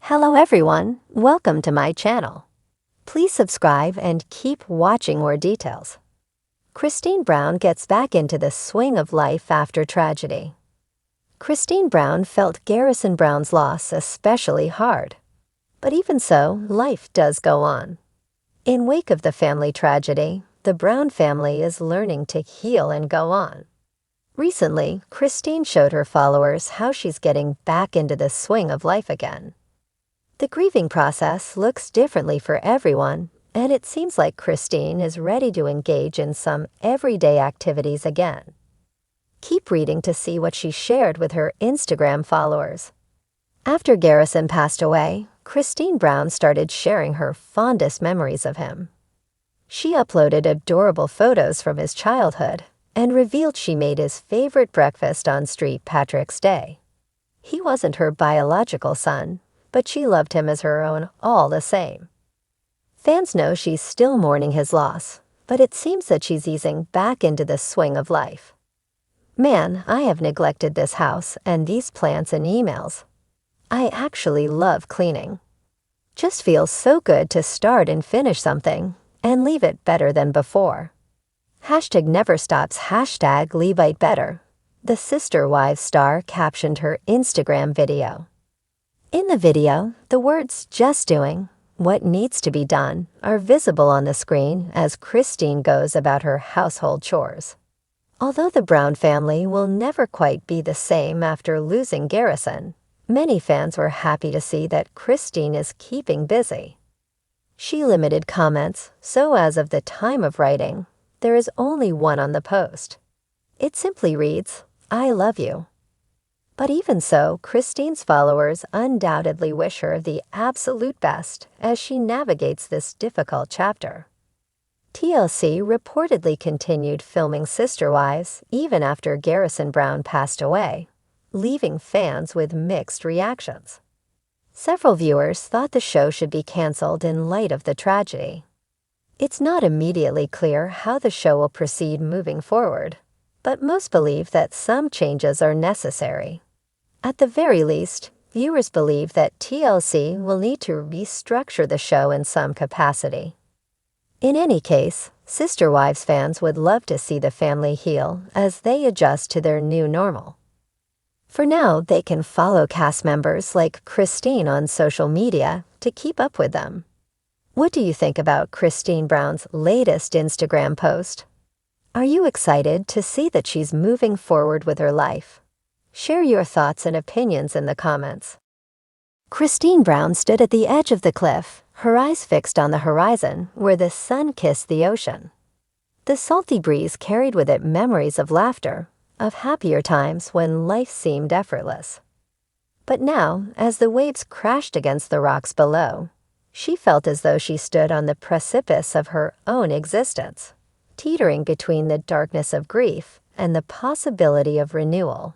Hello everyone, welcome to my channel. Please subscribe and keep watching more details. Cristin Brown gets back into the swing of life after tragedy. Cristin Brown felt Garrison Brown's loss especially hard. But even so, life does go on. In wake of the family tragedy, the Brown family is learning to heal and go on. Recently, Cristin showed her followers how she's getting back into the swing of life again. The grieving process looks differently for everyone, and it seems like Cristin is ready to engage in some everyday activities again. Keep reading to see what she shared with her Instagram followers. After Garrison passed away, Cristin Brown started sharing her fondest memories of him. She uploaded adorable photos from his childhood and revealed she made his favorite breakfast on St. Patrick's Day. He wasn't her biological son, but she loved him as her own all the same. Fans know she's still mourning his loss, but it seems that she's easing back into the swing of life. Man, I have neglected this house and these plants and emails. I actually love cleaning. Just feels so good to start and finish something and leave it better than before. Hashtag never stops hashtag Levite better. The Sister Wives star captioned her Instagram video. In the video, the words "just doing what needs to be done" are visible on the screen as Cristin goes about her household chores. Although the Brown family will never quite be the same after losing Garrison, many fans were happy to see that Cristin is keeping busy. She limited comments, so as of the time of writing, there is only one on the post. It simply reads, "I love you." But even so, Cristin's followers undoubtedly wish her the absolute best as she navigates this difficult chapter. TLC reportedly continued filming Sister Wives even after Garrison Brown passed away, leaving fans with mixed reactions. Several viewers thought the show should be canceled in light of the tragedy. It's not immediately clear how the show will proceed moving forward, but most believe that some changes are necessary. At the very least, viewers believe that TLC will need to restructure the show in some capacity. In any case, Sister Wives fans would love to see the family heal as they adjust to their new normal. For now, they can follow cast members like Cristin on social media to keep up with them. What do you think about Cristin Brown's latest Instagram post? Are you excited to see that she's moving forward with her life? Share your thoughts and opinions in the comments. Cristin Brown stood at the edge of the cliff, her eyes fixed on the horizon where the sun kissed the ocean. The salty breeze carried with it memories of laughter, of happier times when life seemed effortless. But now, as the waves crashed against the rocks below, she felt as though she stood on the precipice of her own existence, teetering between the darkness of grief and the possibility of renewal.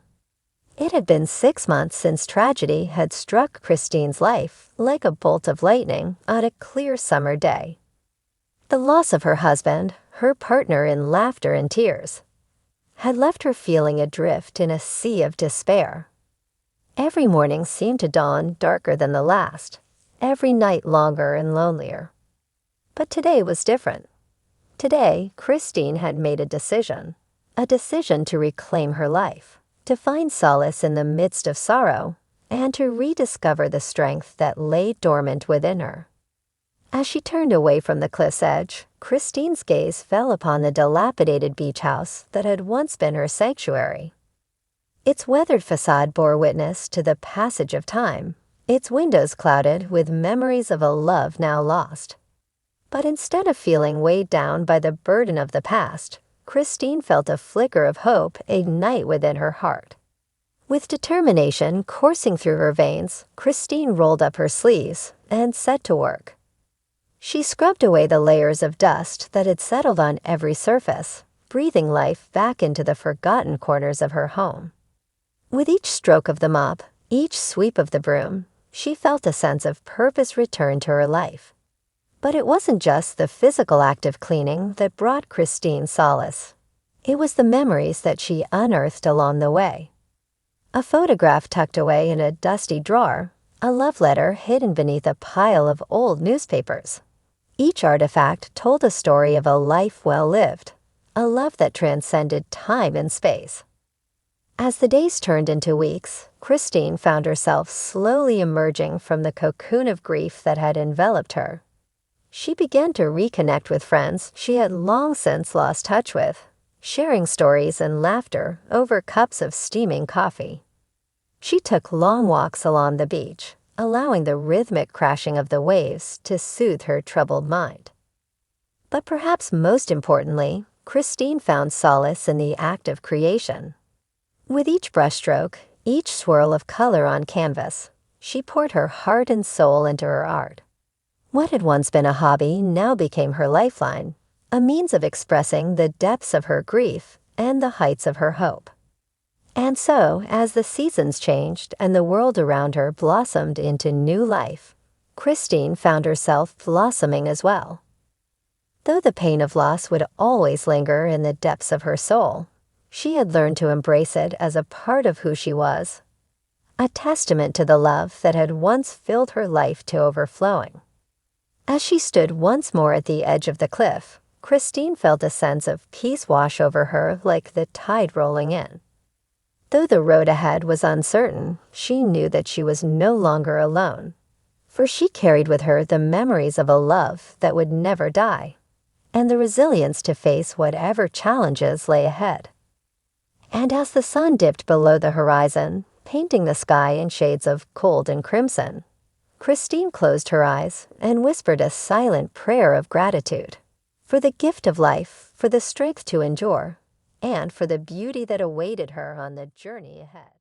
It had been 6 months since tragedy had struck Cristin's life like a bolt of lightning on a clear summer day. The loss of her husband, her partner in laughter and tears, had left her feeling adrift in a sea of despair. Every morning seemed to dawn darker than the last, every night longer and lonelier. But today was different. Today, Cristin had made a decision to reclaim her life, to find solace in the midst of sorrow, and to rediscover the strength that lay dormant within her. As she turned away from the cliff's edge, Cristin's gaze fell upon the dilapidated beach house that had once been her sanctuary. Its weathered facade bore witness to the passage of time, its windows clouded with memories of a love now lost. But instead of feeling weighed down by the burden of the past, Cristin felt a flicker of hope ignite within her heart. With determination coursing through her veins, Cristin rolled up her sleeves and set to work. She scrubbed away the layers of dust that had settled on every surface, breathing life back into the forgotten corners of her home. With each stroke of the mop, each sweep of the broom, she felt a sense of purpose return to her life. But it wasn't just the physical act of cleaning that brought Cristin solace. It was the memories that she unearthed along the way. A photograph tucked away in a dusty drawer, a love letter hidden beneath a pile of old newspapers. Each artifact told a story of a life well lived, a love that transcended time and space. As the days turned into weeks, Cristin found herself slowly emerging from the cocoon of grief that had enveloped her. She began to reconnect with friends she had long since lost touch with, sharing stories and laughter over cups of steaming coffee. She took long walks along the beach, allowing the rhythmic crashing of the waves to soothe her troubled mind. But perhaps most importantly, Cristin found solace in the act of creation. With each brushstroke, each swirl of color on canvas, she poured her heart and soul into her art. What had once been a hobby now became her lifeline, a means of expressing the depths of her grief and the heights of her hope. And so, as the seasons changed and the world around her blossomed into new life, Cristin found herself blossoming as well. Though the pain of loss would always linger in the depths of her soul, she had learned to embrace it as a part of who she was, a testament to the love that had once filled her life to overflowing. As she stood once more at the edge of the cliff, Cristin felt a sense of peace wash over her like the tide rolling in. Though the road ahead was uncertain, she knew that she was no longer alone, for she carried with her the memories of a love that would never die, and the resilience to face whatever challenges lay ahead. And as the sun dipped below the horizon, painting the sky in shades of gold and crimson, Cristin closed her eyes and whispered a silent prayer of gratitude for the gift of life, for the strength to endure, and for the beauty that awaited her on the journey ahead.